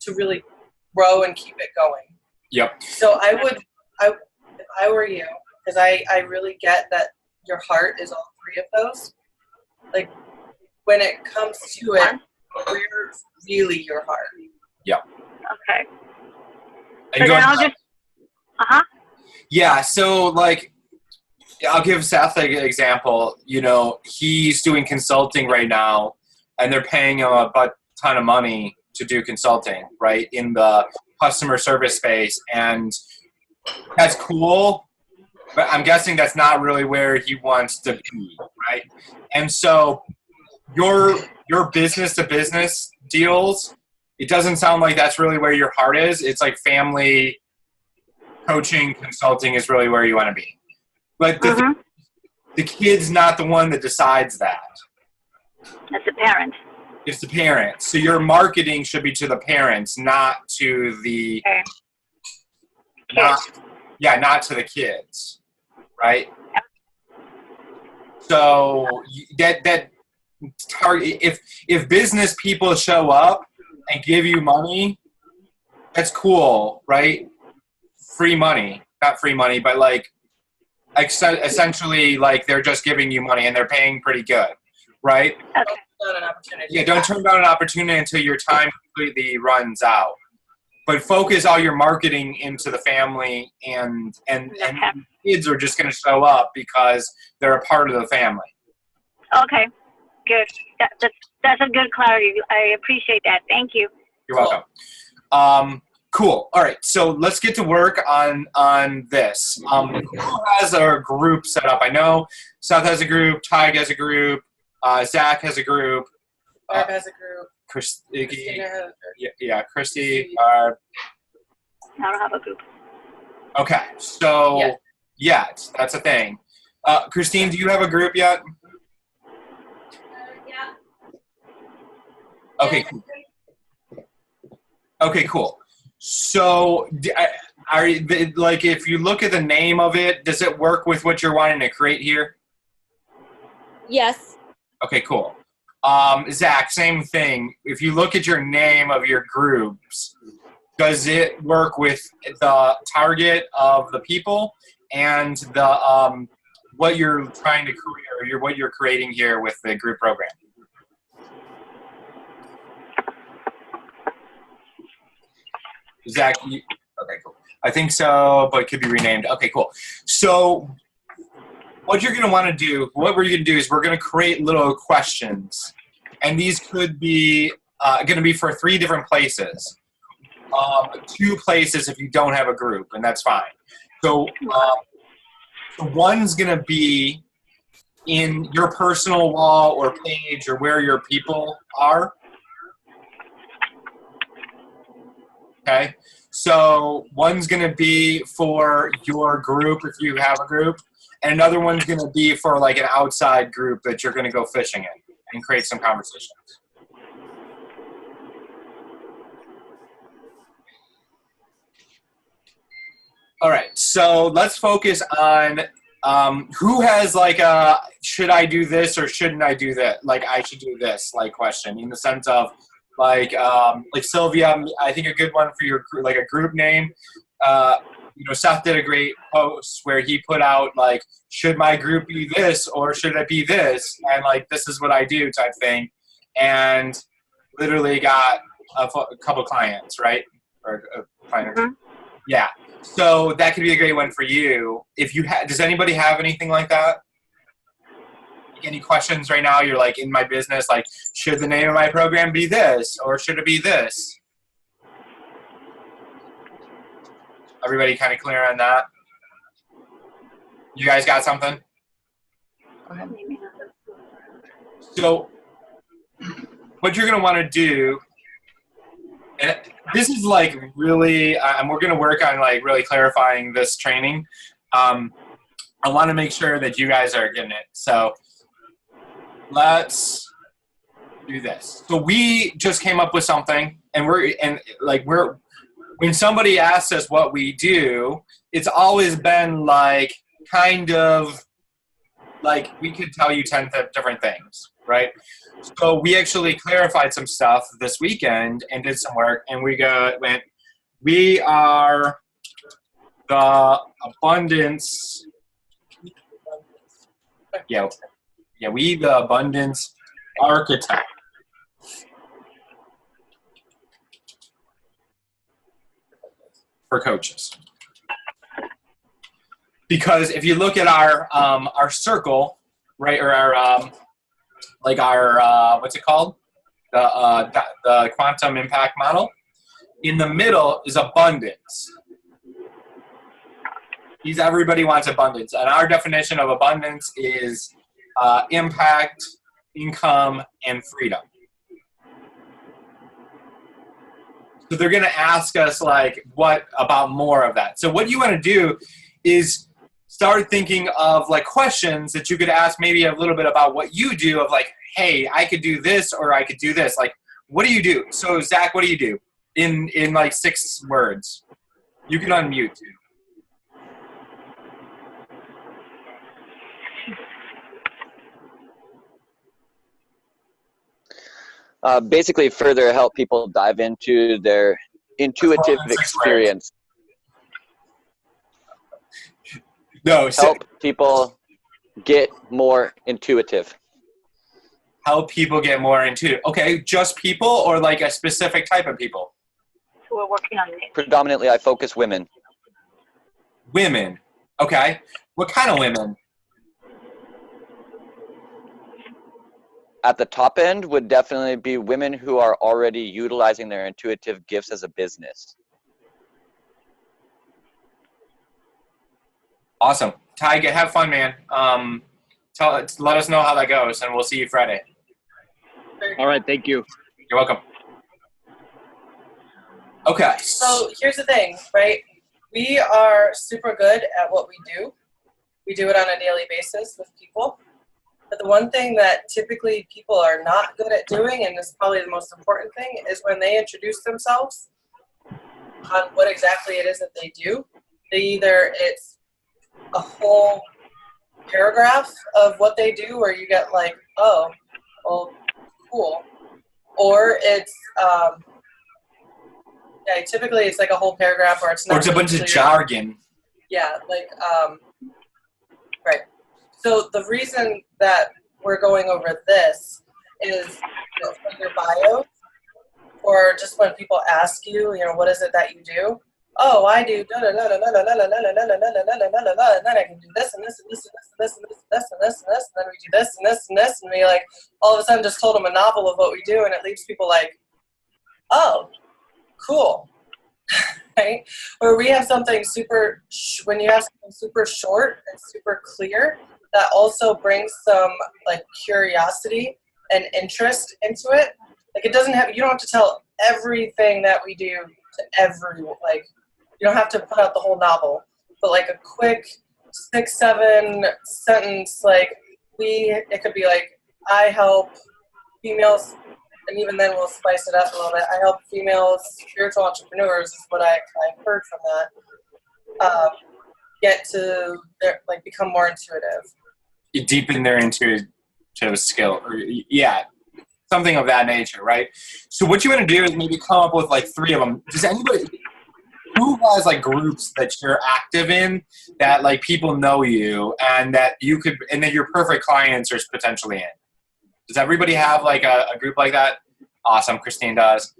to really grow and keep it going. Yep. So if I were you, because I really get that your heart is all three of those. Like when it comes to it, where's really your heart? Yep. Okay. And So then I'll just, yeah, so like, I'll give Seth an example. You know, he's doing consulting right now, and they're paying him a ton of money to do consulting, right, in the customer service space, and that's cool, but I'm guessing that's not really where he wants to be, right? And so your business-to-business deals, it doesn't sound like that's really where your heart is. It's like family coaching, consulting is really where you want to be. But the kid's not the one that decides that. That's the parent. It's the parents. So your marketing should be to the parents, not to the not to the kids, right? Yep. So that target, if business people show up and give you money, that's cool, right? Free money, not free money, but like essentially like they're just giving you money and they're paying pretty good, right? Okay. An opportunity. Yeah, don't turn down an opportunity until your time completely runs out. But focus all your marketing into the family, and kids are just going to show up because they're a part of the family. Okay, good. That's a good clarity. I appreciate that. Thank you. You're welcome. Cool. All right, so let's get to work on this. Who has a group set up? I know Seth has a group, Tig has a group, Zach has a group. Barb has a group. Christy, Christy. I don't have a group. Okay, so yet that's a thing. Christine, do you have a group yet? Yeah. Okay, cool. Okay, cool. So, like, if you look at the name of it, does it work with what you're wanting to create here? Yes. Okay, cool. Zach, same thing. If you look at your name of your groups, does it work with the target of the people and the what you're trying to create, or what you're creating here with the group program? Zach, okay, cool. I think so, but it could be renamed. Okay, cool. So what you're going to want to do, what we're going to do is we're going to create little questions. And these could be going to be for 3 different places. 2 places if you don't have a group, and that's fine. So one's going to be in your personal wall or page or where your people are. Okay, so one's going to be for your group if you have a group, and another one's going to be for like an outside group that you're going to go fishing in and create some conversations. All right, so let's focus on who has like a should I do this or shouldn't I do that? Like I should do this like question in the sense of like Sylvia, I think a good one for your like a group name. Seth did a great post where he put out like, should my group be this or should it be this? And like, this is what I do type thing. And literally got a couple clients, right? Or a client. Mm-hmm. Yeah. So that could be a great one for you. If you does anybody have anything like that? Any questions right now? You're like in my business, like, should the name of my program be this or should it be this? Everybody kind of clear on that? You guys got something? Go ahead. So what you're going to want to do, and this is like really, and we're going to work on like really clarifying this training. I want to make sure that you guys are getting it. So let's do this. So we just came up with something, and when somebody asks us what we do, it's always been like kind of like we could tell you 10 different things, right? So we actually clarified some stuff this weekend and did some work, and we are the abundance. Yeah, we the abundance architect. For coaches. Because if you look at our circle, right, or our what's it called? The quantum impact model. In the middle is abundance. Everybody wants abundance, and our definition of abundance is impact, income, and freedom. So they're going to ask us, like, what about more of that? So what you want to do is start thinking of, like, questions that you could ask maybe a little bit about what you do of, like, hey, I could do this or I could do this. Like, what do you do? So, Zach, what do you do in like 6 words? You can unmute, too. Basically further help people dive into their intuitive experience. No, help people get more intuitive. Help people get more intuitive. Okay, just people or like a specific type of people? We're working on it. Predominantly, I focus women. Women. Okay. What kind of women? At the top end would definitely be women who are already utilizing their intuitive gifts as a business. Awesome. Ty, have fun, man. Let us know how that goes, and we'll see you Friday. All right, thank you. You're welcome. Okay. So here's the thing, right? We are super good at what we do. We do it on a daily basis with people. But the one thing that typically people are not good at doing, and is probably the most important thing, is when they introduce themselves on what exactly it is that they do. It's a whole paragraph of what they do where you get like, oh, well, cool. Or it's, typically it's like a whole paragraph or it's not. Or it's a bunch of jargon. Yeah, like, right. So the reason that we're going over this is for your bio, or just when people ask you, what is it that you do? Oh, I do da da da da da da da da da da da da da, and then I can do this and this and this and this and this and this and this and this, and then we do this and this and this, and we like all of a sudden just told them a novel of what we do, and it leaves people like, oh, cool, right? Or we have something when you have something super short and super clear, that also brings some like curiosity and interest into it. Like you don't have to tell everything that we do to everyone. Like you don't have to put out the whole novel, but like a quick 6-7 sentence, like it could be like, I help females, and even then we'll spice it up a little bit. I help females, spiritual entrepreneurs is what I heard from that. Get to become more intuitive. You deepen their intuitive skill, or something of that nature, right? So what you want to do is maybe come up with like 3 of them. Does anybody who has like groups that you're active in that like people know you and that you could and that your perfect clients are potentially in? Does everybody have like a group like that? Awesome, Christine does.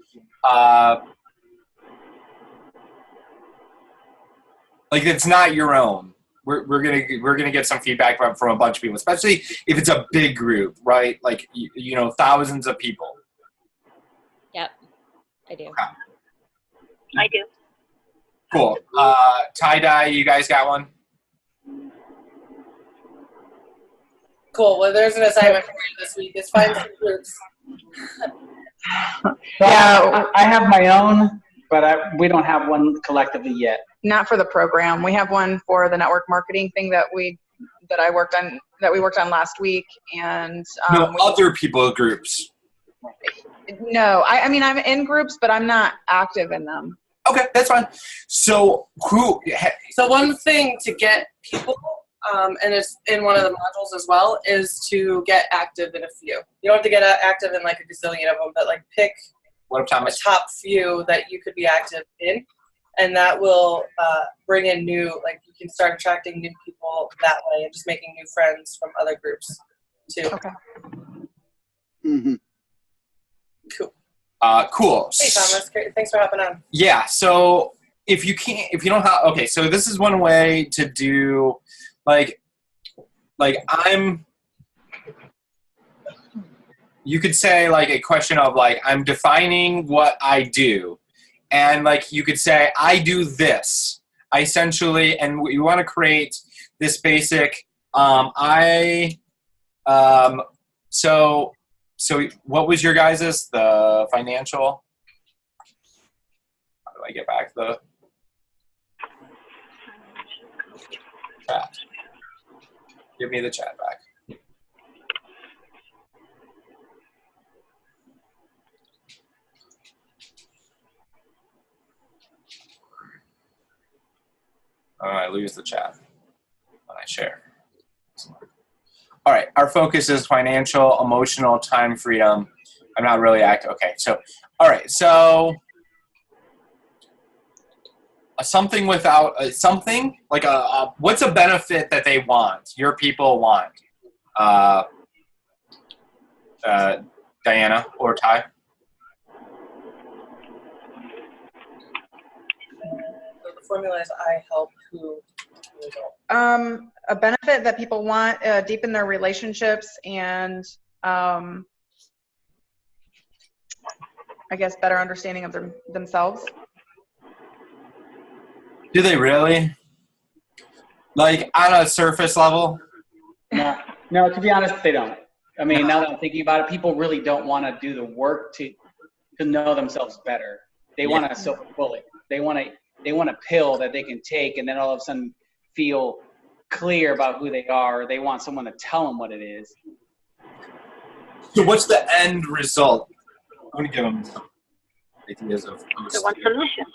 Like it's not your own. We're gonna get some feedback from a bunch of people, especially if it's a big group, right? Like thousands of people. Yep, I do. Okay. I do. Cool. Tie-dye, you guys got one? Cool. Well, there's an assignment for you this week. Is find some groups. Yeah, I have my own, but we don't have one collectively yet. Not for the program. We have one for the network marketing thing that we worked on last week, and other people groups. No, I mean I'm in groups, but I'm not active in them. Okay, that's fine. So So one thing to get people and it's in one of the modules as well, is to get active in a few. You don't have to get active in like a gazillion of them, but like pick What up, a Thomas? top few that you could be active in, and that will bring in new, like you can start attracting new people that way and just making new friends from other groups too. Okay. Mm-hmm. Cool. Cool. Hey Thomas, great. Thanks for hopping on. Yeah. So if you don't have, okay, so this is one way to do, like you could say like a question of like, I'm defining what I do. And like, you could say, I do this. I essentially, and you want to create this basic, so what was your guys's, the financial? How do I get back the chat? Give me the chat back. I lose the chat when I share. All right, our focus is financial, emotional, time freedom. I'm not really active. Okay, so, all right, so something without something like what's a benefit that they want? Your people want, Diana or Ty? So the formula is I help who result. A benefit that people want, deepen their relationships and, I guess, better understanding of themselves. Do they really? Like on a surface level? No, to be honest, they don't. I mean, now that I'm thinking about it, people really don't want to do the work to know themselves better. They want a silver bullet. They want a pill that they can take and then all of a sudden feel clear about who they are. They want someone to tell them what it is. So what's the end result? I'm going to give them some ideas of The one solution.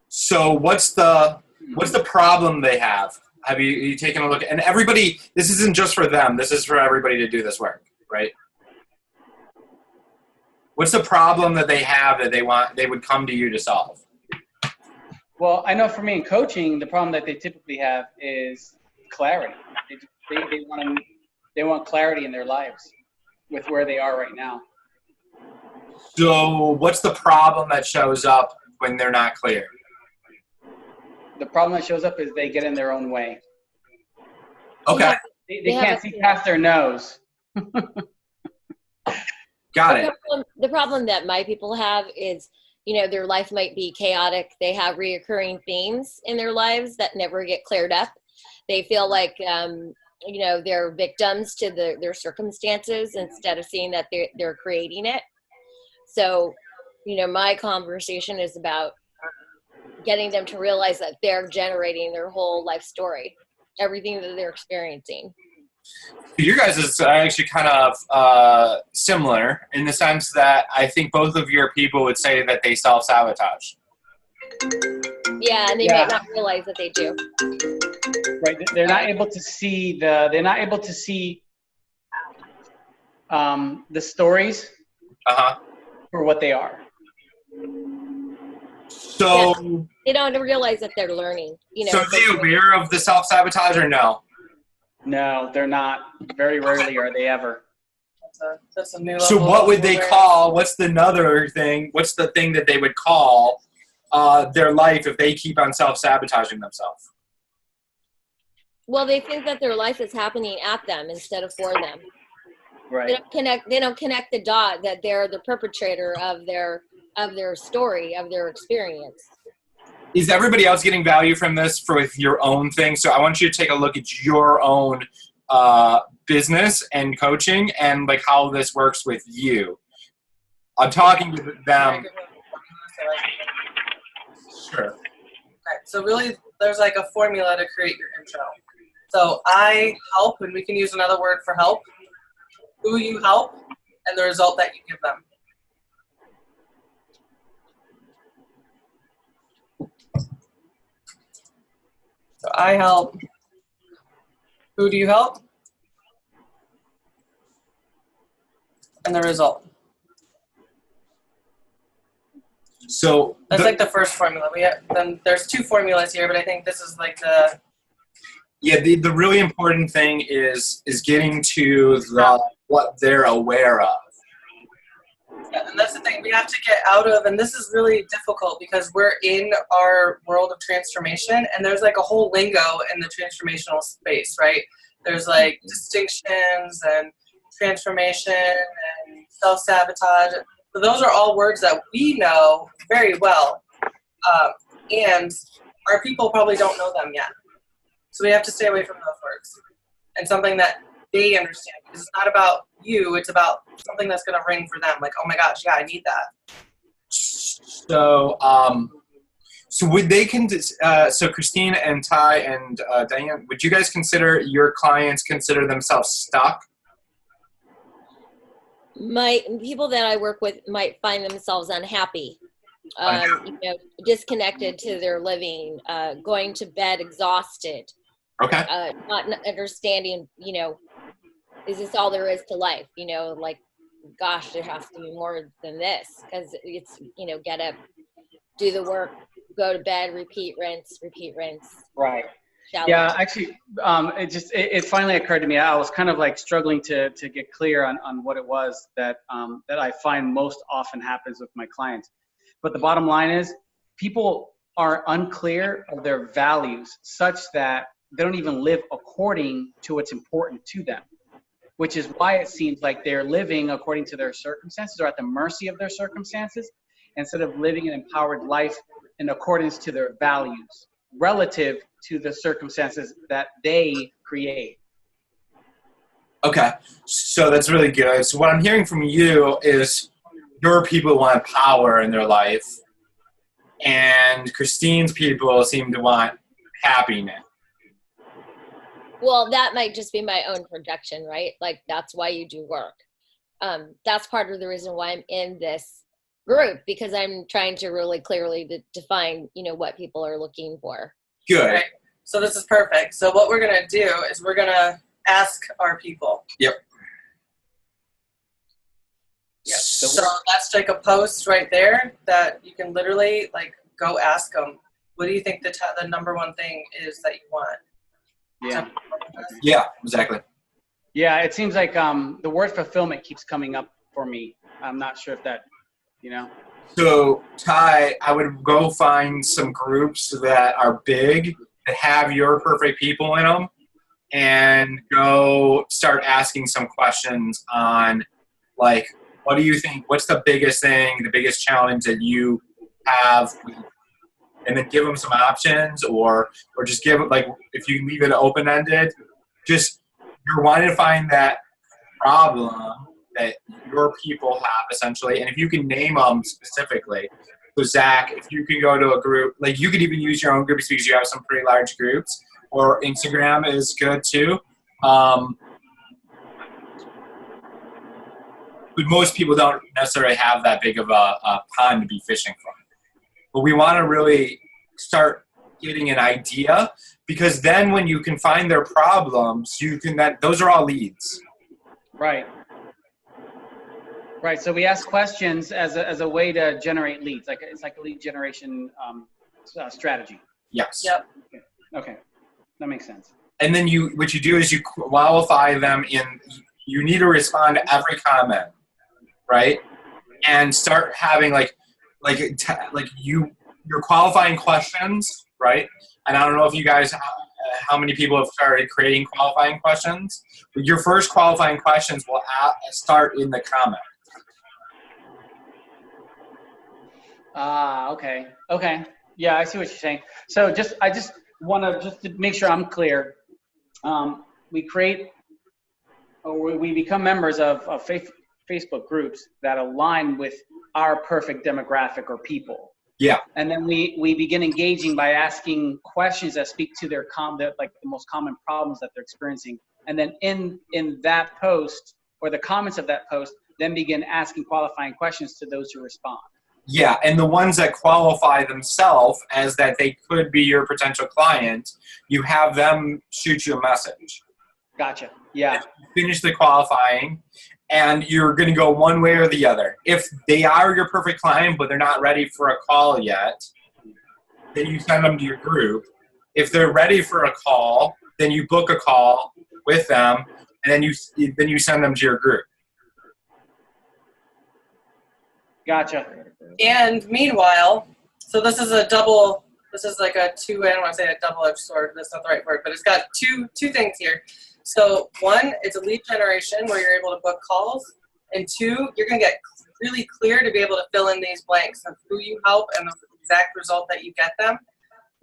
So what's the problem they have? Have you taken a look? And everybody, this isn't just for them. This is for everybody to do this work, right? What's the problem that they have that they would come to you to solve? Well, I know for me in coaching, the problem that they typically have is clarity. They want clarity in their lives with where they are right now. So what's the problem that shows up when they're not clear? The problem that shows up is they get in their own way. Okay. They can't see past their nose. Got it. The problem that my people have is, their life might be chaotic. They have reoccurring themes in their lives that never get cleared up. They feel like, they're victims to their circumstances instead of seeing that they're creating it. So, my conversation is about getting them to realize that they're generating their whole life story, everything that they're experiencing. Your guys is actually kind of similar in the sense that I think both of your people would say that they self-sabotage. Yeah, and they might not realize that they do. Right, they're not able to see the stories for what they are. So they don't realize that they're learning. So are they aware of the self-sabotage or no? No, they're not. Very rarely are they ever. That's a new level. So what would they call? What's the thing that they would call their life if they keep on self-sabotaging themselves? Well, they think that their life is happening at them instead of for them. Right. They don't connect the dot that they're the perpetrator of their story, of their experience. Is everybody else getting value from this with your own thing? So I want you to take a look at your own business and coaching and like how this works with you. I'm talking to them. Sure. Okay, so really there's like a formula to create your intro. So I help, and we can use another word for help, who you help, and the result that you give them. I help. Who do you help? And the result. So That's like the first formula. Then there's 2 formulas here, but I think this is like the. Yeah, the really important thing is getting to what they're aware of. And that's the thing we have to get out of, and this is really difficult because we're in our world of transformation, and there's like a whole lingo in the transformational space, right? There's like distinctions and transformation and self-sabotage. So those are all words that we know very well, and our people probably don't know them yet. So we have to stay away from those words and something that they understand, because it's not about you, it's about something that's going to ring for them, like, oh my gosh, yeah, I need that. So so would they so Christine and Ty and Diane, would you guys consider your clients consider themselves stuck? My people that I work with might find themselves unhappy, disconnected to their living, going to bed exhausted, not understanding, is this all there is to life? Like, gosh, there has to be more than this, because it's, get up, do the work, go to bed, repeat, rinse. Right. Shallow. Yeah, actually, it finally occurred to me. I was kind of like struggling to get clear on what it was that I find most often happens with my clients. But the bottom line is, people are unclear of their values such that they don't even live according to what's important to them, which is why it seems like they're living according to their circumstances or at the mercy of their circumstances, instead of living an empowered life in accordance to their values relative to the circumstances that they create. Okay, so that's really good. So what I'm hearing from you is your people want power in their life, and Christine's people seem to want happiness. Well, that might just be my own projection, right? Like, that's why you do work. That's part of the reason why I'm in this group, because I'm trying to really clearly define, what people are looking for. Good. Right. So this is perfect. So what we're going to do is we're going to ask our people. Yep. So that's like a post right there that you can literally like go ask them, what do you think the number one thing is that you want? Yeah. Yeah, exactly. Yeah, it seems like the word fulfillment keeps coming up for me. I'm not sure if that, So, Ty, I would go find some groups that are big, that have your perfect people in them, and go start asking some questions on, like, what do you think, what's the biggest thing, the biggest challenge that you have, and then give them some options, or just give, like, if you leave it open-ended, just, you're wanting to find that problem that your people have, essentially, and if you can name them specifically. So Zach, if you can go to a group, like, you could even use your own groups because you have some pretty large groups, or Instagram is good too. But most people don't necessarily have that big of a pond to be fishing from. But we want to really start getting an idea, because then when you can find their problems, those are all leads. Right. Right. So we ask questions as a way to generate leads. It's like a lead generation strategy. Yes. Yep. Okay. That makes sense. And then what you do is you qualify them you need to respond to every comment, right? And start having your qualifying questions, right? And I don't know if you guys, how many people have started creating qualifying questions, but your first qualifying questions will start in the comment. Okay. Okay. Yeah, I see what you're saying. So I just want to make sure I'm clear. We become members of Facebook groups that align with our perfect demographic or people. Yeah. And then we begin engaging by asking questions that speak to the most common problems that they're experiencing. And then in that post or the comments of that post, then begin asking qualifying questions to those who respond. Yeah, and the ones that qualify themselves as that they could be your potential client, you have them shoot you a message. Gotcha. Yeah. Finish the qualifying, and you're going to go one way or the other. If they are your perfect client, but they're not ready for a call yet, then you send them to your group. If they're ready for a call, then you book a call with them, and then you send them to your group. Gotcha. And meanwhile, so this is like a two, I don't want to say a double-edged sword, that's not the right word, but it's got two things here. So one, it's a lead generation where you're able to book calls. And two, you're going to get really clear to be able to fill in these blanks of who you help and the exact result that you get them,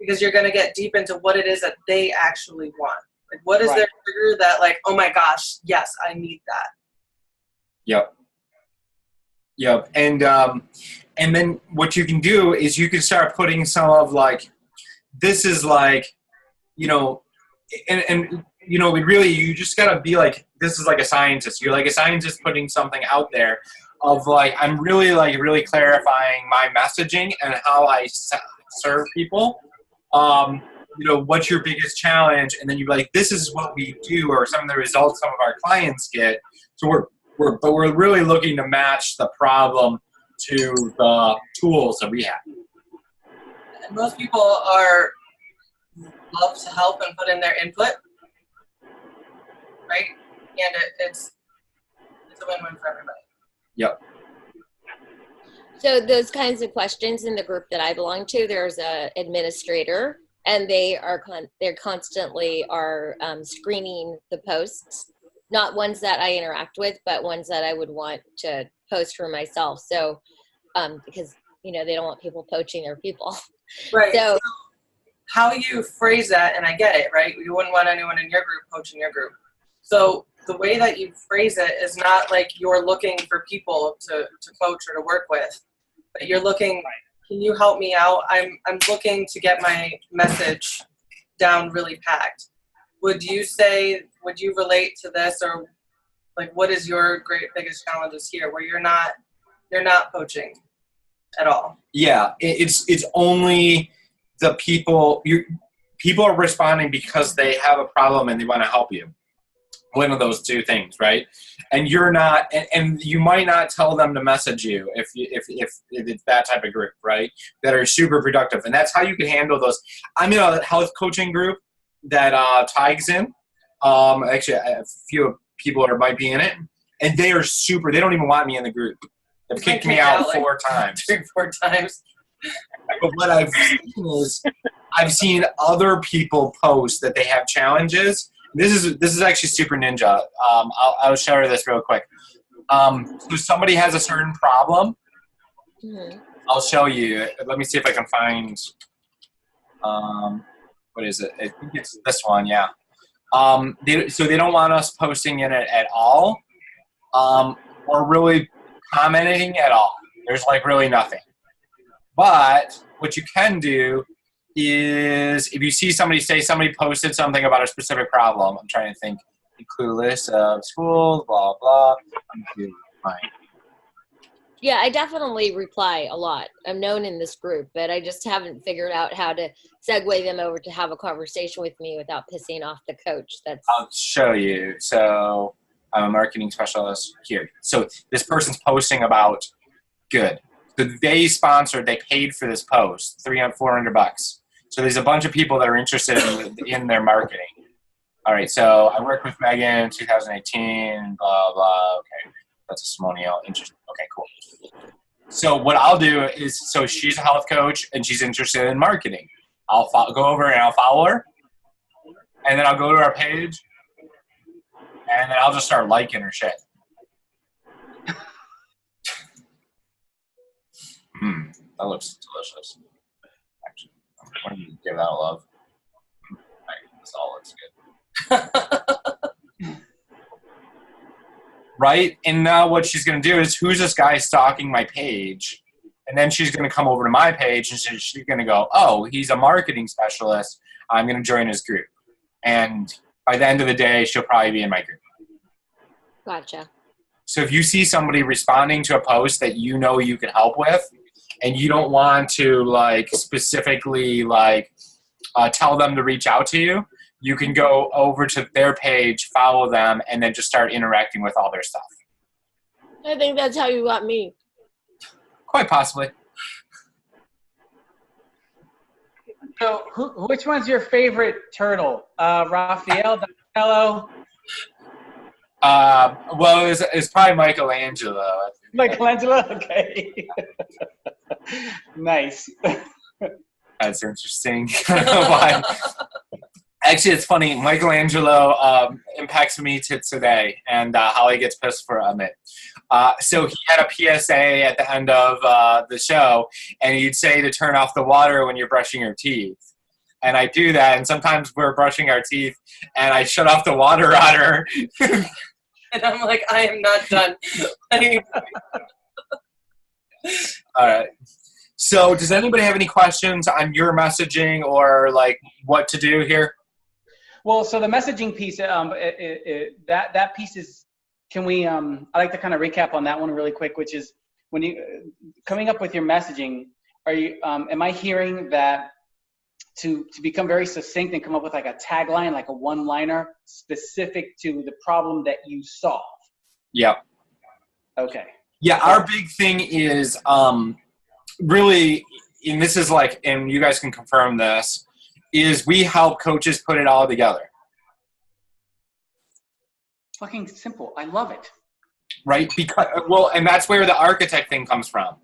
because you're going to get deep into what it is that they actually want. Like, what is their trigger that, like, oh my gosh, yes, I need that. Yep. And then what you can do is you can start putting some of, like, this is like, you know, and you know, you just gotta be like, this is like a scientist. You're like a scientist putting something out there of like, I'm really clarifying my messaging and how I serve people. You know, what's your biggest challenge? And then you're like, this is what we do, or some of the results some of our clients get. So we're really looking to match the problem to the tools that we have. And most people love to help and put in their input, right? And it's a win-win for everybody. Yep. So those kinds of questions in the group that I belong to, there's a administrator, and they're constantly screening the posts, not ones that I interact with, but ones that I would want to post for myself. So, because, you know, they don't want people poaching their people. Right. So how you phrase that, and I get it, right? You wouldn't want anyone in your group poaching your group. So the way that you phrase it is not like you're looking for people to coach or to work with, but you're looking, can you help me out? I'm looking to get my message down really packed. Would you relate to this, or like, what is your biggest challenges here where you're not poaching at all? Yeah, it's only the people are responding because they have a problem and they want to help you. One of those two things, right? And you're not, and you might not tell them to message you if it's that type of group, right? That are super productive, and that's how you can handle those. I'm in a health coaching group that Tig's in. Actually, a few people that might be in it, and they are super. They don't even want me in the group. They've kicked me out 4 times. 3-4 times. But what I've seen is, I've seen other people post that they have challenges. This is actually super ninja. I'll show you this real quick. So somebody has a certain problem. mm-hmm. I'll show you. Let me see if I can find. What is it? I think it's this one. Yeah. So they don't want us posting in it at all, or really commenting at all. There's like really nothing. But what you can do is, if you see somebody posted something about a specific problem, I'm trying to think, clueless of schools, blah, blah. Fine. Yeah, I definitely reply a lot. I'm known in this group, but I just haven't figured out how to segue them over to have a conversation with me without pissing off the coach. I'll show you. So I'm a marketing specialist here. So this person's posting about good. So they paid for this post, $300-400. So there's a bunch of people that are interested in their marketing. All right, so I worked with Megan in 2018, blah, blah, okay. That's a testimonial. Interesting. Okay, cool. So what I'll do is, so she's a health coach and she's interested in marketing. I'll go over and I'll follow her, and then I'll go to our page, and then I'll just start liking her shit. That looks delicious. Actually, I'm going to give that a love. This all looks good. Right? And now what she's going to do is, who's this guy stalking my page? And then she's going to come over to my page and she's going to go, oh, he's a marketing specialist. I'm going to join his group. And by the end of the day, she'll probably be in my group. Gotcha. So if you see somebody responding to a post that you know you can help with, and you don't want to like specifically like tell them to reach out to you, you can go over to their page, follow them, and then just start interacting with all their stuff. I think that's how you got me. Quite possibly. So, which one's your favorite turtle? Raphael, Donatello? Well, it's probably Michelangelo. Michelangelo? Okay. Nice. That's interesting. Why? Actually, it's funny. Michelangelo impacts me to today, and Holly gets pissed for it. So he had a PSA at the end of the show, and he'd say to turn off the water when you're brushing your teeth. And I do that, and sometimes we're brushing our teeth, and I shut off the water on her. And I'm like, I am not done. All right. So does anybody have any questions on your messaging or like what to do here? Well, so the messaging piece, that piece is, can we, I'd like to kind of recap on that one really quick, which is when you, coming up with your messaging, are you, am I hearing that to become very succinct and come up with like a tagline, like a one-liner specific to the problem that you solve? Yep. Okay. Yeah, our big thing is really, and this is like, and you guys can confirm this, is we help coaches put it all together. Fucking simple. I love it. Right? Because, well, and that's where the architect thing comes from.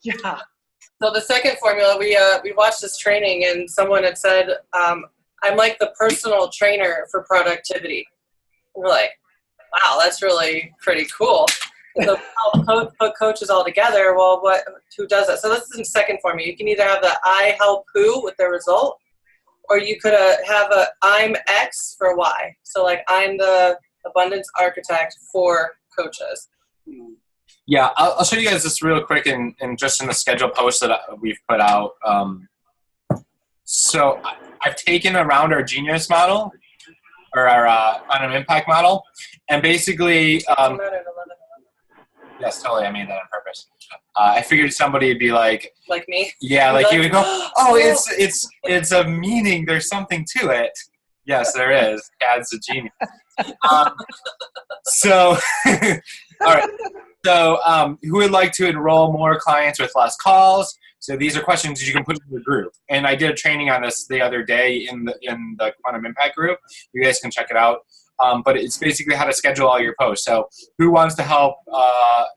Yeah. So the second formula, we watched this training, and someone had said, I'm like the personal trainer for productivity. And we're like, wow, that's really pretty cool. So put coaches all together. Well, who does that? So this is the second formula. You can either have the I help who with the result, or you could have a I'm X for Y. So like I'm the abundance architect for coaches. Yeah, I'll show you guys this real quick and just in the schedule post that we've put out. So I've taken around our Genius model or our quantum impact model, and basically, yes, totally, I made that on purpose. I figured somebody would be like me. Yeah, like you would go, oh, it's a meaning. There's something to it. Yes, there is. Cad's a genius. So, all right. So, who would like to enroll more clients with less calls? So these are questions you can put in the group. And I did a training on this the other day in the Quantum Impact group. You guys can check it out. But it's basically how to schedule all your posts. So who wants to help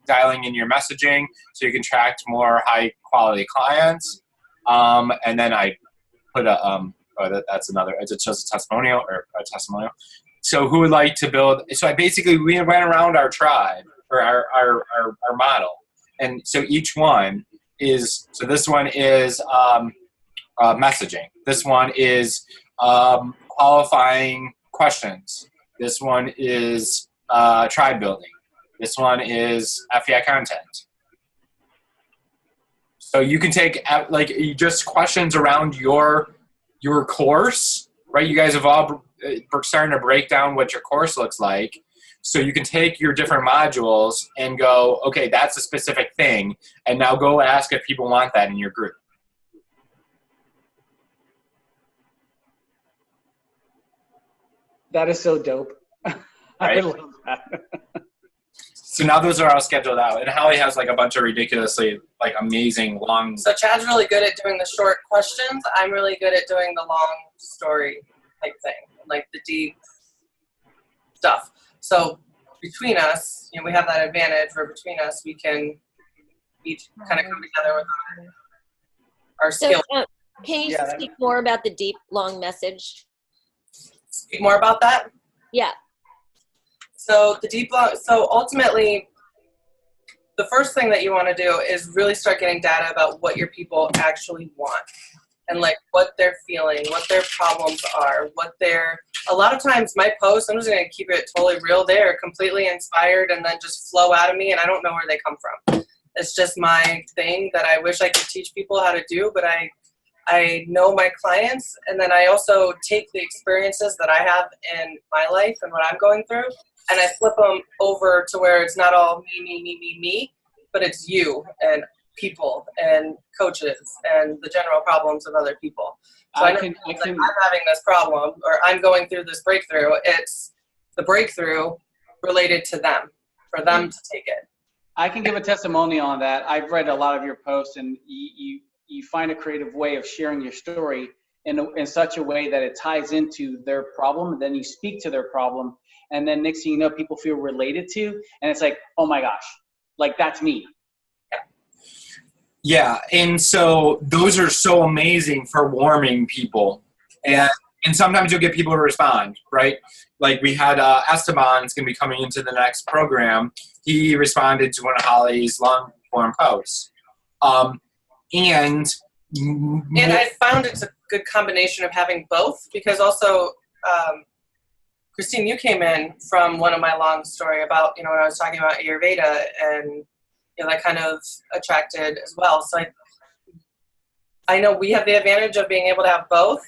dialing in your messaging so you can attract more high quality clients? And then I put that's another, it's just a testimonial or a testimonial. So who would like to build, so we went around our tribe or our model. And so each one is, so this one is messaging. This one is qualifying questions. This one is tribe building. This one is FEI content. So you can take like just questions around your course, right? You guys have all starting to break down what your course looks like. So you can take your different modules and go, okay, that's a specific thing. And now go ask if people want that in your group. That is so dope. I love that. So now those are all scheduled out. And Holly has like a bunch of ridiculously like amazing long. So Chad's really good at doing the short questions. I'm really good at doing the long story type thing, like the deep stuff. So between us, we have that advantage where between us we can each kind of come together with our skills. Can you speak more about the deep, long message? Speak more about that? Yeah. So the deep, long, so ultimately, the first thing that you want to do is really start getting data about what your people actually want and like what they're feeling, what their problems are, a lot of times my posts, I'm just going to keep it totally real, they're completely inspired and then just flow out of me and I don't know where they come from. It's just my thing that I wish I could teach people how to do, but I know my clients, and then I also take the experiences that I have in my life and what I'm going through, and I flip them over to where it's not all me, but it's you. And people and coaches and the general problems of other people. So I know I'm having this problem, or I'm going through this breakthrough. It's the breakthrough related to them, for them to take it. I can give a testimonial on that. I've read a lot of your posts, and you find a creative way of sharing your story in such a way that it ties into their problem, and then you speak to their problem, and then next thing you know, people feel related to, and it's like, oh my gosh, like that's me. Yeah, and so those are so amazing for warming people. And sometimes you'll get people to respond, right? Like we had Esteban's going to be coming into the next program. He responded to one of Holly's long-form posts. And I found it's a good combination of having both, because also, Christine, you came in from one of my long story about, when I was talking about Ayurveda, and that kind of attracted as well. So I know we have the advantage of being able to have both,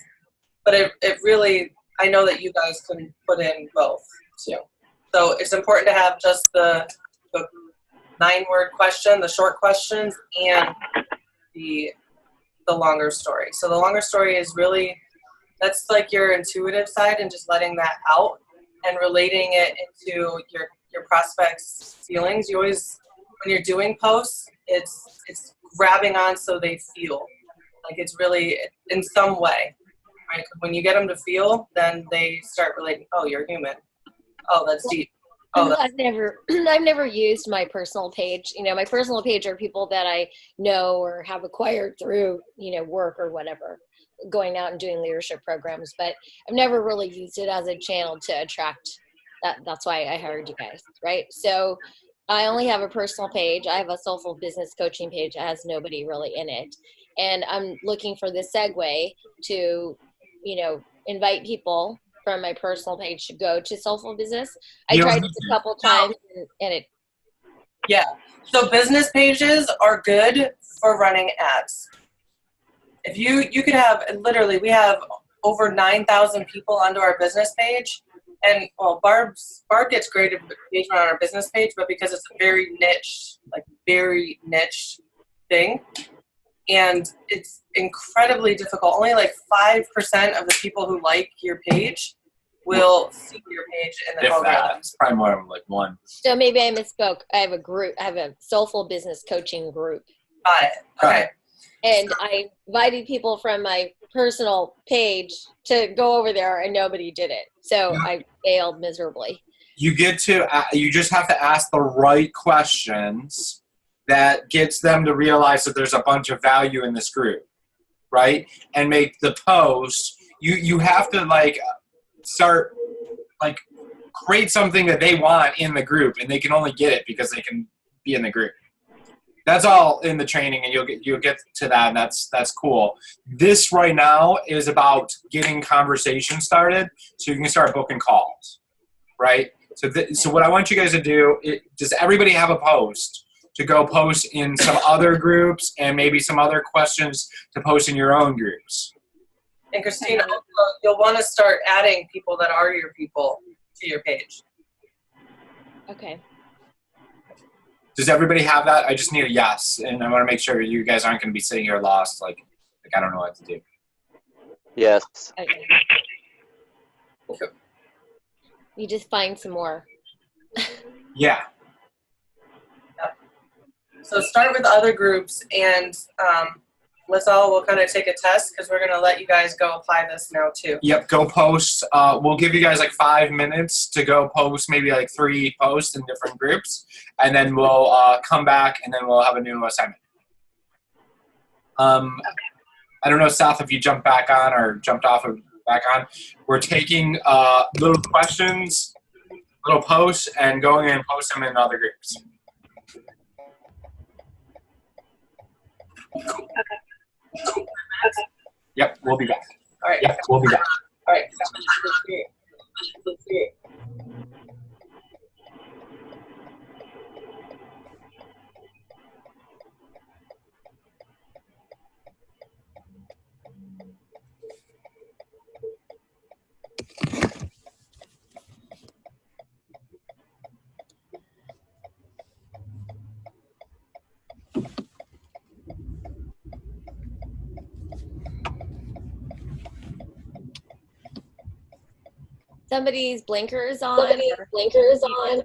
but it really, I know that you guys can put in both too. So it's important to have just the 9-word question, the short questions, and the longer story. So the longer story is really, that's like your intuitive side, and just letting that out and relating it into your prospects' feelings. You always, when you're doing posts, it's grabbing on so they feel like it's really in some way, right? When you get them to feel, then they start relating. Oh, you're human. Oh, that's deep. Oh, I've never used my personal page. My personal page are people that I know or have acquired through, work or whatever, going out and doing leadership programs. But I've never really used it as a channel to attract that. That's why I hired you guys, right? So I only have a personal page. I have a Soulful Business Coaching page that has nobody really in it. And I'm looking for the segue to, invite people from my personal page to go to Soulful Business. I tried this a couple times and it. Yeah. So business pages are good for running ads. If you could have, literally, we have over 9,000 people onto our business page. And Barb gets great engagement on our business page, but because it's a very niche thing, and it's incredibly difficult. Only like 5% of the people who like your page will see your page in the algorithm. It's probably more than like 1. So maybe I misspoke. I have a group. I have a Soulful Business Coaching group. Got it. Okay. And I invited people from my personal page to go over there, and nobody did it. So I failed miserably. You just have to ask the right questions that gets them to realize that there's a bunch of value in this group, right? And make the post. You have to start create something that they want in the group, and they can only get it because they can be in the group. That's all in the training, and you'll get to that, and that's cool. This right now is about getting conversation started, so you can start booking calls, right? So what I want you guys to do, does everybody have a post to go post in some other groups, and maybe some other questions to post in your own groups? And Christina, you'll want to start adding people that are your people to your page. Okay. Does everybody have that? I just need a yes, and I want to make sure you guys aren't going to be sitting here lost, like I don't know what to do. Yes. Okay. You just find some more. Yeah. So start with other groups, and we'll kind of take a test, because we're going to let you guys go apply this now too. Yep, go post. We'll give you guys 5 minutes to go post maybe 3 posts in different groups, and then we'll come back, and then we'll have a new assignment. I don't know, Seth, if you jumped back on or jumped off of back on. We're taking little questions, little posts, and going and post them in other groups. Okay. Yep, we'll be back. All right. Yep, we'll be back. All right. Let's see. Somebody's blinkers on. Somebody's blinkers on.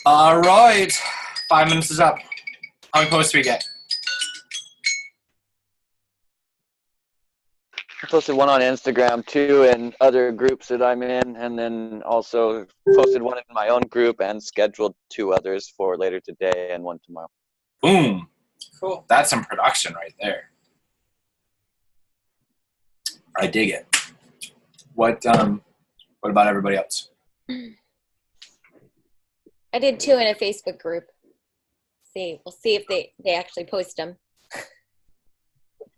All right, 5 minutes is up. How many posts do we get? I posted one on Instagram, 2 in other groups that I'm in, and then also posted one in my own group and scheduled 2 others for later today and 1 tomorrow. Boom. Cool. That's some production right there. I dig it. What What about everybody else? I did 2 in a Facebook group. We'll see if they actually post them.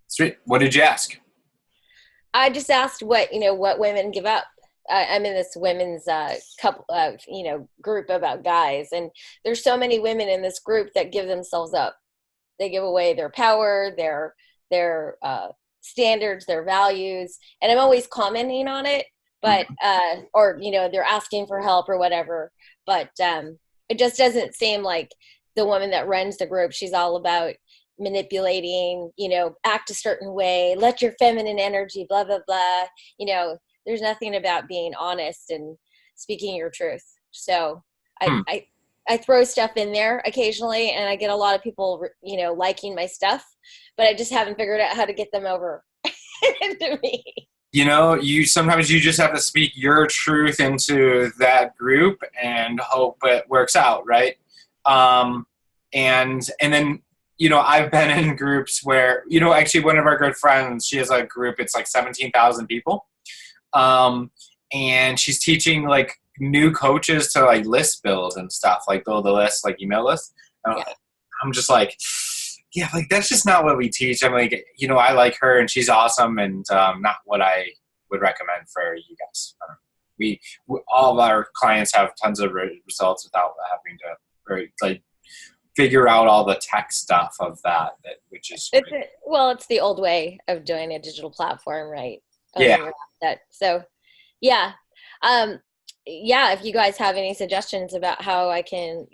Sweet. What did you ask? I just asked what women give up. I'm in this women's group about guys, and there's so many women in this group that give themselves up. They give away their power, their standards, their values, and I'm always commenting on it, but or they're asking for help or whatever. But it just doesn't seem like the woman that runs the group. She's all about manipulating, act a certain way, let your feminine energy, blah, blah, blah. There's nothing about being honest and speaking your truth. So I throw stuff in there occasionally, and I get a lot of people, liking my stuff, but I just haven't figured out how to get them over to me. Sometimes you just have to speak your truth into that group and hope it works out, right? And then, I've been in groups where, actually one of our good friends, she has a group, it's like 17,000 people. And she's teaching like new coaches to like list build and stuff, like build a list, like email list. I'm just like, yeah, like that's just not what we teach. I'm like, I like her and she's awesome, and not what I would recommend for you guys. We all of our clients have tons of results without having to figure out all the tech stuff of that which is it's the old way of doing a digital platform, right? Yeah. So if you guys have any suggestions about how I can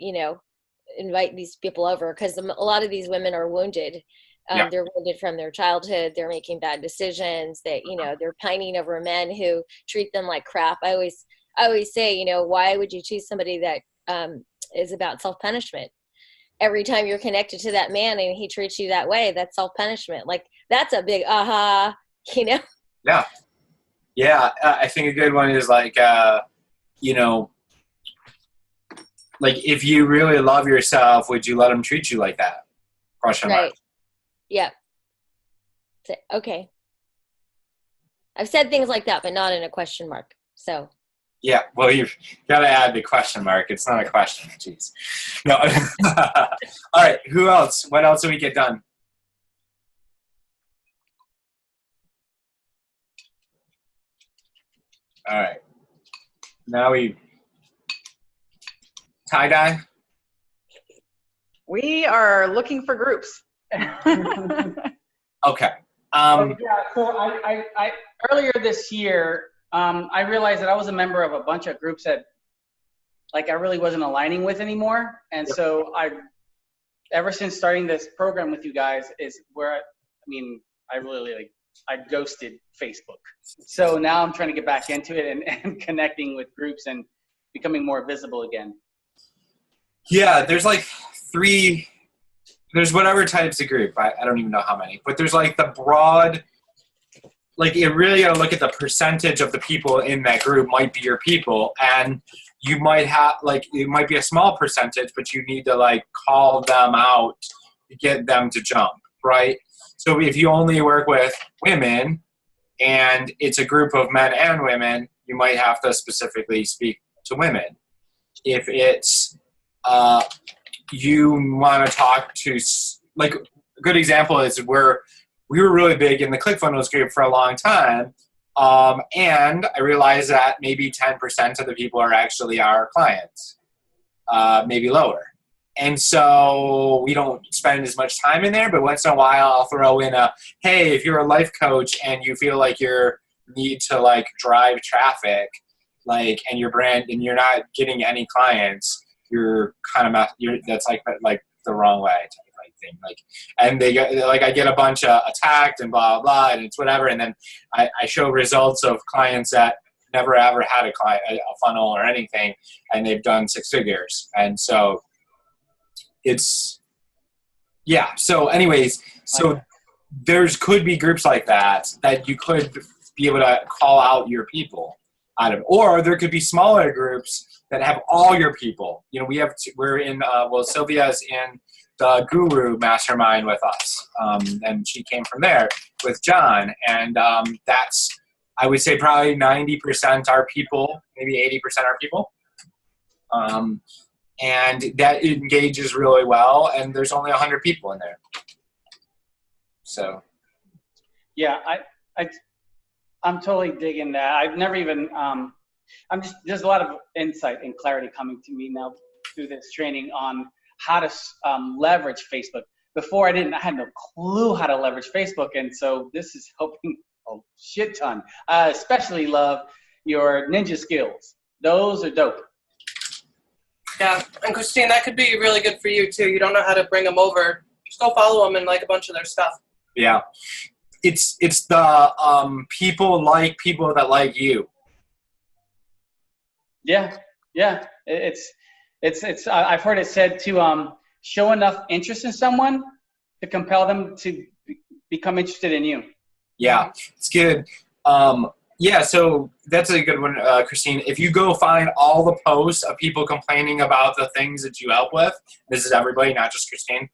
invite these people over, because a lot of these women are wounded. They're wounded from their childhood. They're making bad decisions. They're pining over men who treat them like crap. I always say, why would you choose somebody that is about self-punishment? Every time you're connected to that man and he treats you that way, that's self-punishment. Like, that's a big aha, Yeah. Yeah. I think a good one is like, if you really love yourself, would you let him treat you like that? Question mark. Right. Yeah. Okay. I've said things like that, but not in a question mark. So. Yeah. Well, you've got to add the question mark. It's not a question. Jeez. No. All right. Who else? What else did we get done? All right. Now tie-dye. We are looking for groups. Okay. So I earlier this year, I realized that I was a member of a bunch of groups that I really wasn't aligning with anymore. And so ever since starting this program with you guys is where, I really I ghosted Facebook. So now I'm trying to get back into it and connecting with groups and becoming more visible again. Yeah, there's there's whatever types of group. I don't even know how many, but there's the broad, you really got to look at the percentage of the people in that group might be your people. And you might have, it might be a small percentage, but you need to call them out to get them to jump, right? So if you only work with women and it's a group of men and women, you might have to specifically speak to women. If it's, you want to talk to, a good example is we were really big in the ClickFunnels group for a long time. And I realized that maybe 10% of the people are actually our clients, maybe lower. And so we don't spend as much time in there, but once in a while I'll throw in hey, if you're a life coach and you feel like you need to drive traffic, and your brand and you're not getting any clients, you're kind of, that's the wrong way type thing. And they get, I get a bunch of attacked and blah, blah, and it's whatever. And then I show results of clients that never ever had a funnel or anything, and they've done 6 figures. And so it's, yeah. So anyways, there's could be groups like that you could be able to call out your people out of, or there could be smaller groups that have all your people. We're in, Sylvia's in the Guru Mastermind with us. And she came from there with John. And that's I would say probably 90% are people, maybe 80% are people. And that engages really well, and there's only 100 people in there. So. Yeah, I'm totally digging that. I've never even, there's a lot of insight and clarity coming to me now through this training on how to leverage Facebook. Before I had no clue how to leverage Facebook, and so this is helping a shit ton. I especially love your ninja skills. Those are dope. Yeah, and Christine, that could be really good for you too. You don't know how to bring them over. Just go follow them and like a bunch of their stuff. Yeah. It's the people that like you. Yeah. It's I've heard it said to show enough interest in someone to compel them to become interested in you. Yeah, it's good. Yeah, so that's a good one, Christine. If you go find all the posts of people complaining about the things that you help with, this is everybody, not just Christine,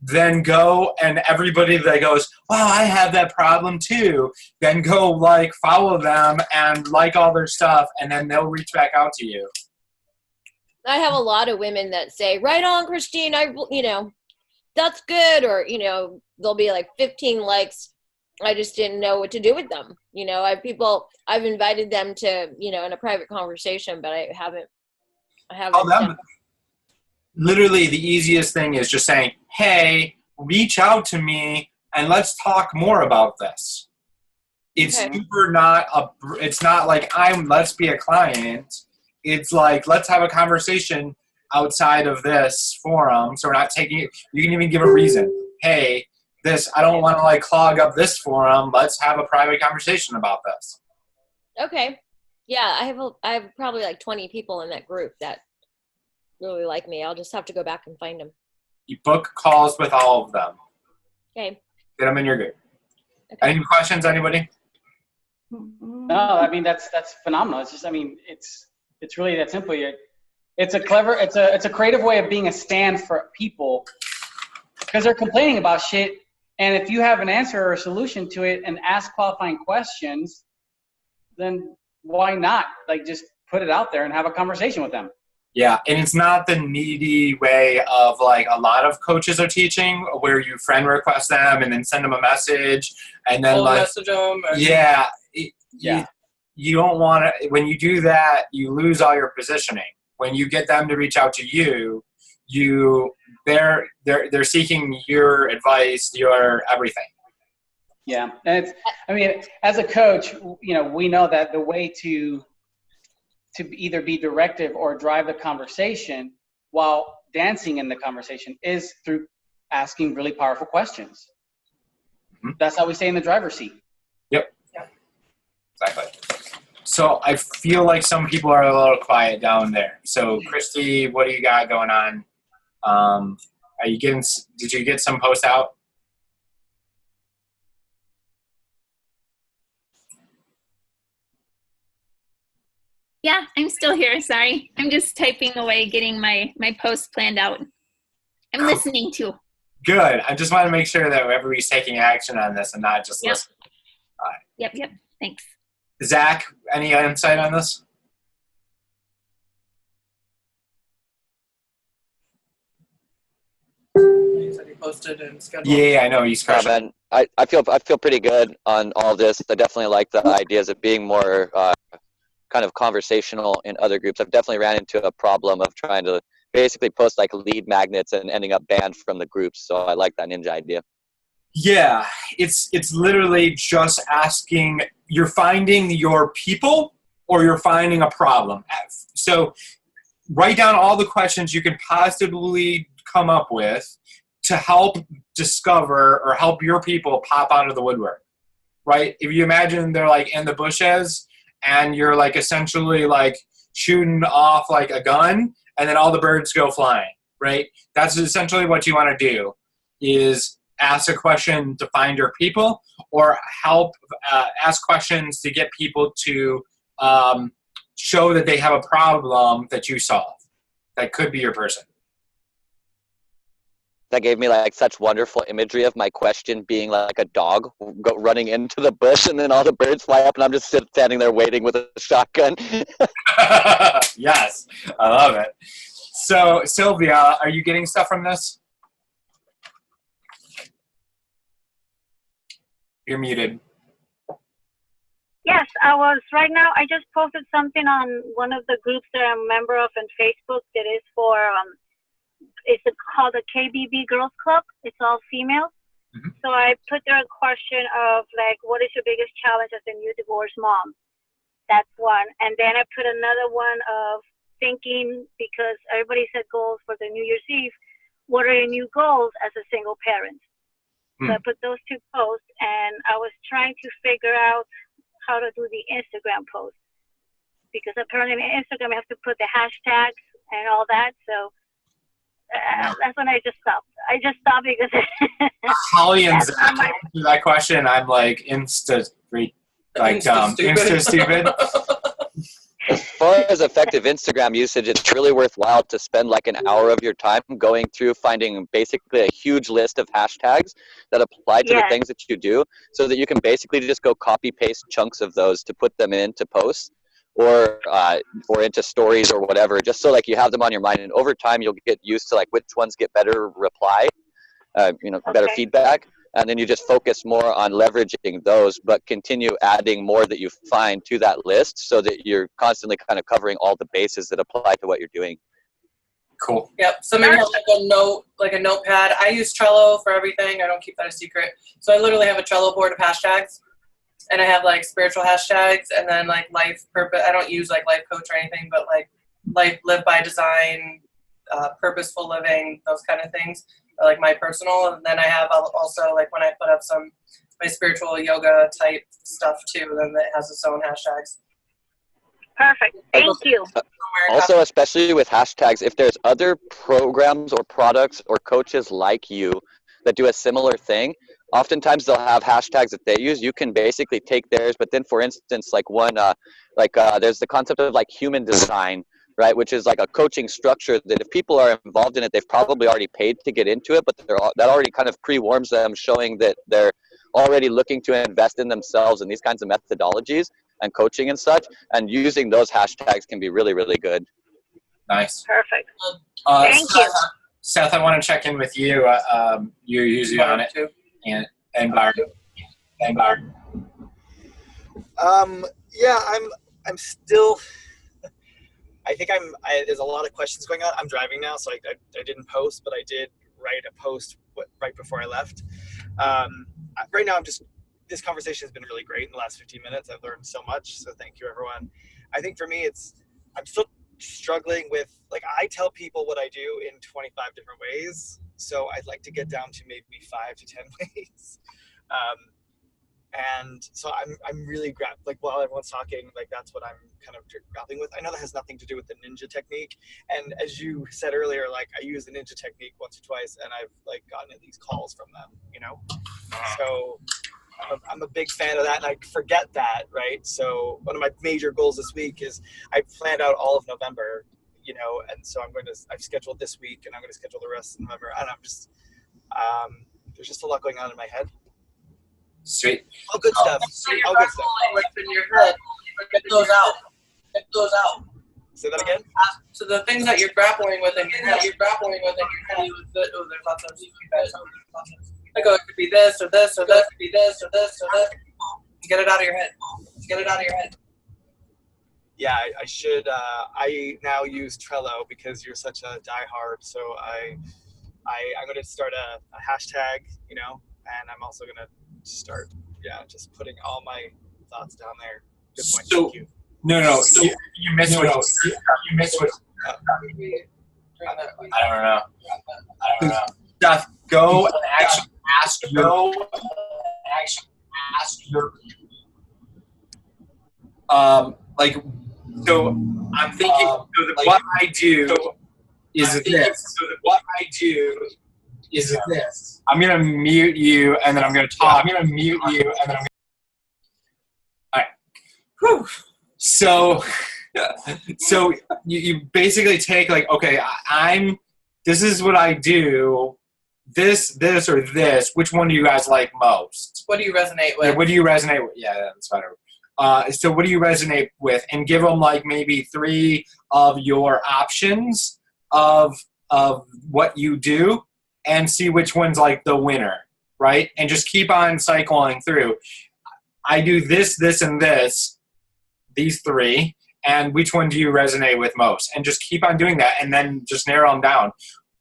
then go and everybody that goes, wow, I have that problem too, then go like follow them and like all their stuff, and then they'll reach back out to you. I have a lot of women that say, right on, Christine, that's good. Or, there'll be like 15 likes. I just didn't know what to do with them. I've invited them to, in a private conversation, but I haven't. Literally the easiest thing is just saying, hey, reach out to me and let's talk more about this. It's it's not like let's be a client. It's like, let's have a conversation outside of this forum. So we're not taking it. You can even give a reason. Hey, I don't want to like clog up this forum. Let's have a private conversation about this. Okay. Yeah. I have probably like 20 people in that group that really like me. I'll just have to go back and find them. You book calls with all of them. Okay. Get them in your group. Okay. Any questions, anybody? No, I mean, that's phenomenal. It's just, it's really that simple. It's a creative way of being a stand for people because they're complaining about shit. And if you have an answer or a solution to it and ask qualifying questions, then why not? Like, just put it out there and have a conversation with them. Yeah, and it's not the needy way of like a lot of coaches are teaching where you friend request them and then send them a message and then message them. You don't want to, when you do that, you lose all your positioning. When you get them to reach out to you, they're seeking your advice, your everything. Yeah, and as a coach, we know that the way to either be directive or drive the conversation while dancing in the conversation is through asking really powerful questions. Mm-hmm. That's how we stay in the driver's seat. Yep. Yeah. Exactly. So I feel like some people are a little quiet down there. So Christy, what do you got going on? Did you get some posts out? Yeah, I'm still here. Sorry. I'm just typing away, getting my post planned out. I'm listening too. Good. I just want to make sure that everybody's taking action on this and not just listening. Yep. Thanks. Zach, any insight on this? He said he posted and scheduled. Yeah, I know he's crushing. I feel pretty good on all this. I definitely like the ideas of being more kind of conversational in other groups. I've definitely ran into a problem of trying to basically post like lead magnets and ending up banned from the groups. So I like that ninja idea. Yeah, it's literally just asking, you're finding your people or you're finding a problem. So write down all the questions you can possibly come up with to help discover or help your people pop out of the woodwork, right? If you imagine they're like in the bushes and you're like essentially like shooting off like a gun and then all the birds go flying, right? That's essentially what you want to do, is ask a question to find your people or help ask questions to get people to show that they have a problem that you solve. That could be your person. that gave me like such wonderful imagery of my question being like a dog running into the bush, and then all the birds fly up, and I'm just standing there waiting with a shotgun. Yes, I love it. So, Sylvia, are you getting stuff from this? You're muted. Yes, right now, I just posted something on one of the groups that I'm a member of on Facebook that is for, it's called the KBB Girls Club. It's all females. Mm-hmm. So I put there a question of like, what is your biggest challenge as a new divorced mom? That's one. And then I put another one of thinking, because everybody set goals for the New Year's Eve, what are your new goals as a single parent? So I put those two posts, and I was trying to figure out how to do the Instagram post, because apparently in Instagram you have to put the hashtags and all that. So that's when I just stopped. I just stopped because Holly and Zach answered that question. I'm like insta stupid. As far as effective Instagram usage, it's really worthwhile to spend like an hour of your time going through finding basically a huge list of hashtags that apply to the things that you do, so that you can basically just go copy paste chunks of those to put them into posts or into stories or whatever, just so like you have them on your mind, and over time you'll get used to like which ones get better reply, better feedback. And then you just focus more on leveraging those, but continue adding more that you find to that list, so that you're constantly kind of covering all the bases that apply to what you're doing. Cool. Yep. So maybe have like a notepad. I use Trello for everything. I don't keep that a secret. So I literally have a Trello board of hashtags, and I have like spiritual hashtags, and then like life purpose. I don't use like life coach or anything, but like live by design, purposeful living, those kind of things. Like my personal, and then I have also like when I put up my spiritual yoga type stuff too, then it has its own hashtags. Perfect. Thank you. Also, especially with hashtags, if there's other programs or products or coaches like you that do a similar thing, oftentimes they'll have hashtags that they use. You can basically take theirs, but then for instance, like there's the concept of like human design, right, which is like a coaching structure that if people are involved in it, they've probably already paid to get into it, but that already kind of pre-warms them, showing that they're already looking to invest in themselves and these kinds of methodologies and coaching and such, and using those hashtags can be really, really good. Nice. Perfect. Thank you. Seth, I want to check in with you. You're usually on it too. And Byron. Yeah, I'm still, I think there's a lot of questions going on. I'm driving now, so I didn't post, but I did write a post right before I left. Right now, this conversation has been really great in the last 15 minutes. I've learned so much, so thank you, everyone. I think for me, I'm still struggling with, like, I tell people what I do in 25 different ways, so I'd like to get down to maybe 5 to 10 ways. And so I'm really like while everyone's talking, like that's what I'm kind of grappling with. I know that has nothing to do with the ninja technique. And as you said earlier, like I use the ninja technique once or twice, and I've like gotten these calls from them, So I'm a big fan of that, and I forget that, right? So one of my major goals this week is I planned out all of November, and so I've scheduled this week, and I'm going to schedule the rest of November. And I'm just, there's just a lot going on in my head. Sweet. All good stuff. All good stuff. In your head, get those out. Get those out. Say that again. So the things that you're grappling with in your head, there's lots of like, oh, it could be this or this or this, it could be this or this or this. Get it out of your head. Get it out of your head. Yeah, I should. I now use Trello because you're such a diehard. So I'm going to start a hashtag, and I'm also going to start just putting all my thoughts down there. Good point. So, thank you. No, you missed what you missed what I don't know. Seth, go and actually ask your so I'm thinking what I do is this. I'm gonna mute you, and then I'm gonna talk. All right. Whew. So you basically take like, okay, this is what I do, this, or this. Which one do you guys like most? What do you resonate Yeah, with? what do you resonate with? Yeah, that's better. So what do you resonate with? And give them like maybe 3 of your options of what you do, and see which one's like the winner, right? And just keep on cycling through. I do this, and this, these 3, and which one do you resonate with most? And just keep on doing that, and then just narrow them down.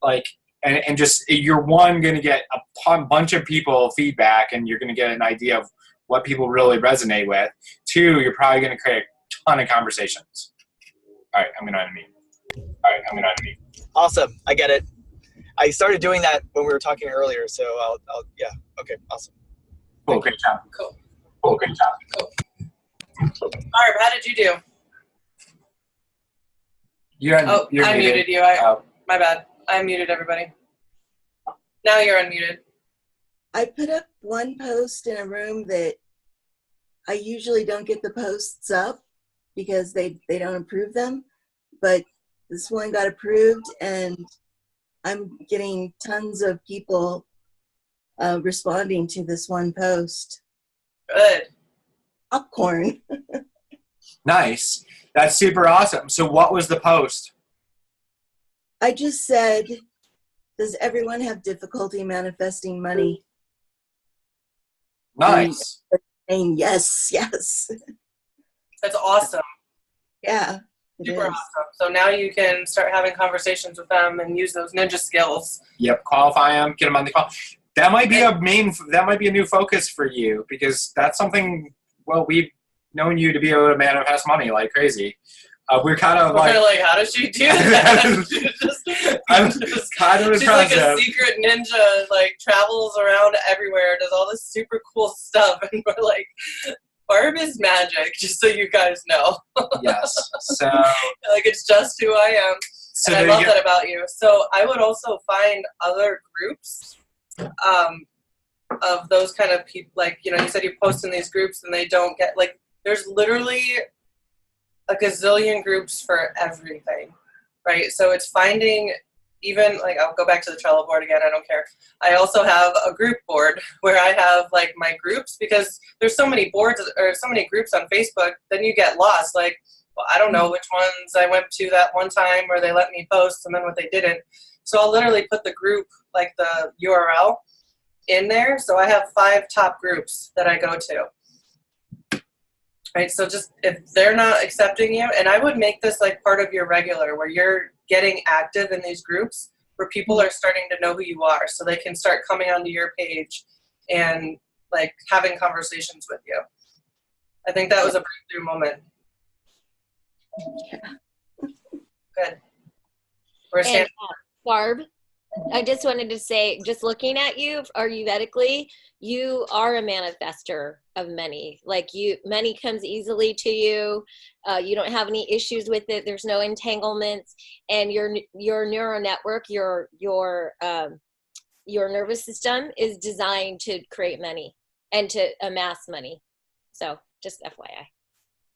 Like, and just, you're going to get a bunch of people feedback, and you're going to get an idea of what people really resonate with. 2, you're probably going to create a ton of conversations. All right, I'm going to unmute. Awesome. I get it. I started doing that when we were talking earlier, so I'll yeah. Okay, awesome. Cool, great job. Cool. Cool, great job. Barb, how did you do? You're I muted you. My bad. I muted everybody. Now you're unmuted. I put up one post in a room that I usually don't get the posts up because they don't approve them, but this one got approved, and I'm getting tons of people responding to this one post. Good. Popcorn. Nice. That's super awesome. So what was the post? I just said, does everyone have difficulty manifesting money? Nice. And yes. That's awesome. Yeah. Super awesome. So now you can start having conversations with them and use those ninja skills. Yep, qualify them, get them on the call. That might be a new focus for you, because that's something, well, we've known you to be able to manifest money like crazy. We're kind of like, how does she do that? I'm just kind of she's like a secret ninja, like travels around everywhere, does all this super cool stuff, and we're like, Barb is magic, just so you guys know. Yes. So like, it's just who I am. So and I love that about you. So I would also find other groups of those kind of people. Like, you know, you said you post in these groups and they don't get, like, there's literally a gazillion groups for everything, right? So it's finding, even, like, I'll go back to the Trello board again, I don't care. I also have a group board where I have, like, my groups, because there's so many boards or so many groups on Facebook, then you get lost. Like, well, I don't know which ones I went to that one time where they let me post and then what they didn't. So I'll literally put the group, like the URL, in there. So I have 5 top groups that I go to. Right, so just if they're not accepting you, and I would make this like part of your regular, where you're getting active in these groups where people are starting to know who you are, so they can start coming onto your page and like having conversations with you. I think that was a breakthrough moment. Good. And, Barb, I just wanted to say, just looking at you Ayurvedically, you are a manifester of money. Like, money comes easily to you. You don't have any issues with it. There's no entanglements, and your neural network, your nervous system is designed to create money and to amass money. So just FYI.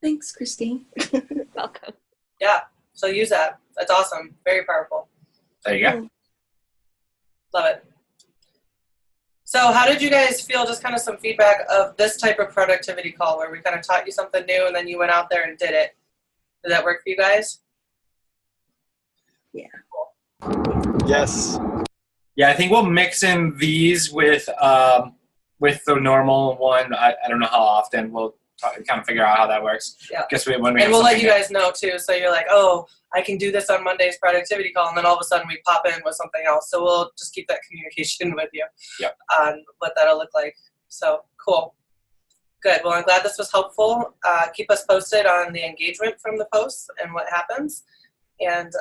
Thanks, Christine. Welcome. Yeah. So use that. That's awesome. Very powerful. There you go. Love it. So how did you guys feel, just kind of some feedback of this type of productivity call where we kind of taught you something new and then you went out there and did it? Did that work for you guys? Yeah. Yes. Yeah, I think we'll mix in these with the normal one. I don't know how often. We'll kind of figure out how that works. Yeah. Guess when we and we'll let you guys know too. So you're like, oh, I can do this on Monday's productivity call, and then all of a sudden we pop in with something else. So we'll just keep that communication with you on what that'll look like. So cool. Good. Well, I'm glad this was helpful. Keep us posted on the engagement from the posts and what happens. And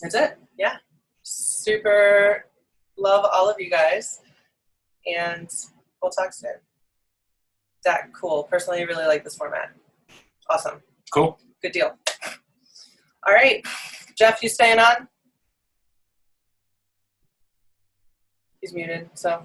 that's it. Yeah. Super love all of you guys. And we'll talk soon. Zach, cool. Personally, I really like this format. Awesome. Cool. Good deal. All right. Jeff, you staying on? He's muted, so.